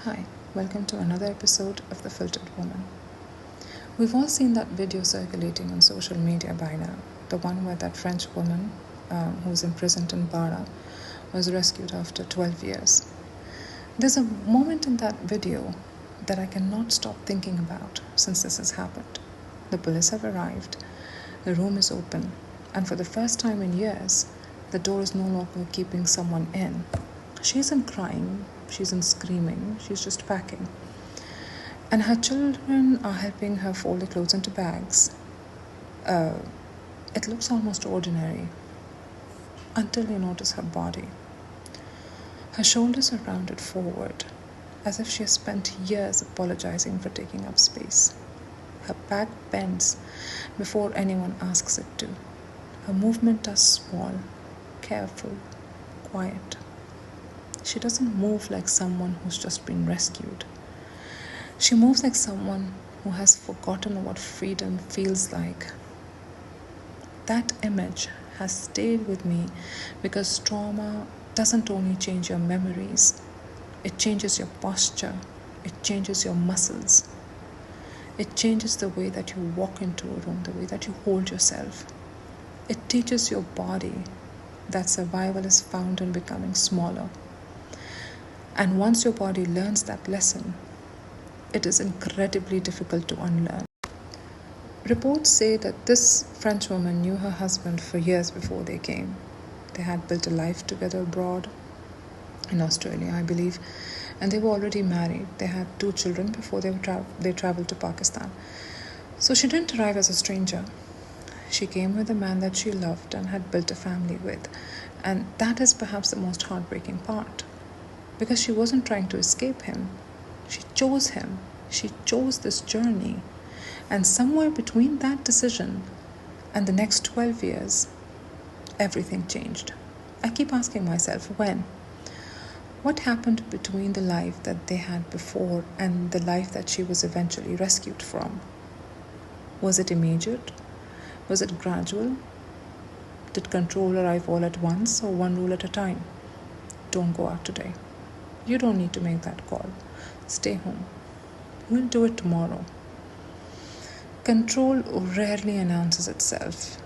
Hi, welcome to another episode of The Filtered Woman. We've all seen that video circulating on social media by now, the one where that French woman who was imprisoned in Bara was rescued after 12 years. There's a moment in that video that I cannot stop thinking about since this has happened. The police have arrived, the room is open, and for the first time in years, the door is no longer keeping someone in. She isn't crying, she isn't screaming, she's just packing. And her children are helping her fold the clothes into bags. It looks almost ordinary until you notice her body. Her shoulders are rounded forward, as if she has spent years apologizing for taking up space. Her back bends before anyone asks it to. Her movements are small, careful, quiet. She doesn't move like someone who's just been rescued. She moves like someone who has forgotten what freedom feels like. That image has stayed with me because trauma doesn't only change your memories, it changes your posture, it changes your muscles. It changes the way that you walk into a room, the way that you hold yourself. It teaches your body that survival is found in becoming smaller. And once your body learns that lesson, it is incredibly difficult to unlearn. Reports say that this French woman knew her husband for years before they came. They had built a life together abroad, in Australia, I believe, and they were already married. They had 2 children before they traveled to Pakistan. So she didn't arrive as a stranger. She came with a man that she loved and had built a family with. And that is perhaps the most heartbreaking part. Because she wasn't trying to escape him. She chose him. She chose this journey. And somewhere between that decision and the next 12 years, everything changed. I keep asking myself, when? What happened between the life that they had before and the life that she was eventually rescued from? Was it immediate? Was it gradual? Did control arrive all at once or one rule at a time? Don't go out today. You don't need to make that call. Stay home. We'll do it tomorrow. Control rarely announces itself.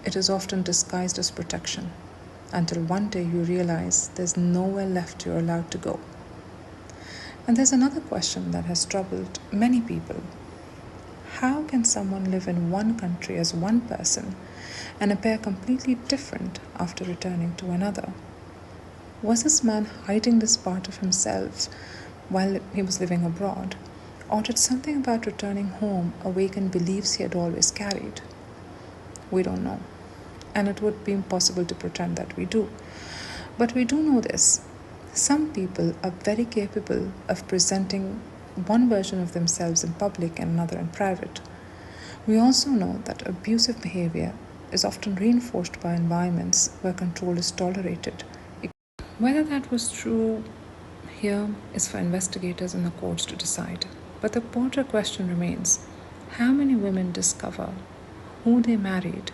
It is often disguised as protection, until one day you realize there's nowhere left you're allowed to go. And there's another question that has troubled many people. How can someone live in one country as one person and appear completely different after returning to another? Was this man hiding this part of himself while he was living abroad? Or did something about returning home awaken beliefs he had always carried? We don't know. And it would be impossible to pretend that we do. But we do know this. Some people are very capable of presenting one version of themselves in public and another in private. We also know that abusive behavior is often reinforced by environments where control is tolerated. Whether that was true here is for investigators and the courts to decide. But the broader question remains, how many women discover who they married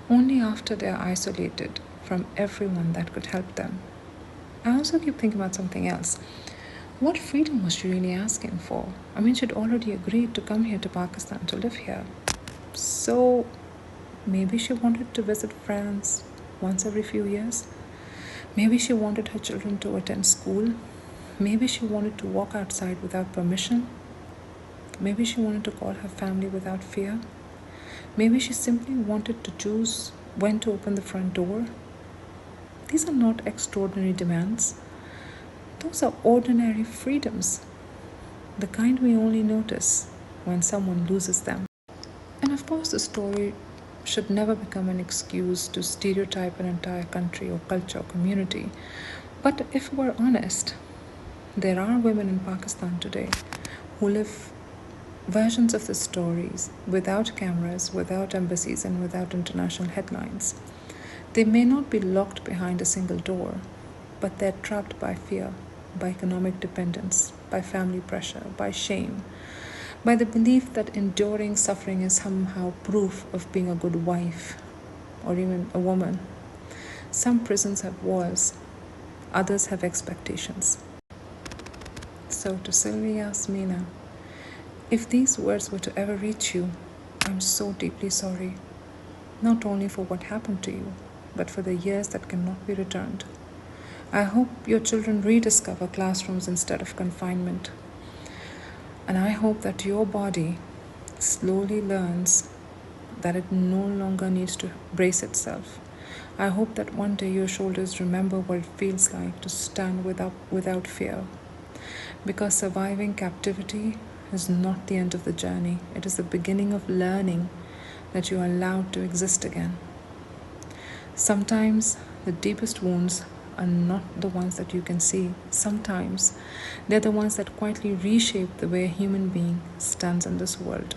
only after they are isolated from everyone that could help them? I also keep thinking about something else. What freedom was she really asking for? I mean, she'd already agreed to come here to Pakistan to live here. So maybe she wanted to visit France once every few years. Maybe she wanted her children to attend school. Maybe she wanted to walk outside without permission. Maybe she wanted to call her family without fear. Maybe she simply wanted to choose when to open the front door. These are not extraordinary demands. Those are ordinary freedoms, the kind we only notice when someone loses them. And of course, the story should never become an excuse to stereotype an entire country or culture or community. But if we're honest, there are women in Pakistan today who live versions of the stories without cameras, without embassies, and without international headlines. They may not be locked behind a single door, but they're trapped by fear, by economic dependence, by family pressure, by shame, by the belief that enduring suffering is somehow proof of being a good wife or even a woman. Some prisons have walls, others have expectations. So, to Sylvie Yasmina, if these words were to ever reach you, I'm so deeply sorry. Not only for what happened to you, but for the years that cannot be returned. I hope your children rediscover classrooms instead of confinement. And I hope that your body slowly learns that it no longer needs to brace itself. I hope that one day your shoulders remember what it feels like to stand without fear. Because surviving captivity is not the end of the journey, it is the beginning of learning that you are allowed to exist again. Sometimes the deepest wounds are not the ones that you can see. Sometimes they're the ones that quietly reshape the way a human being stands in this world.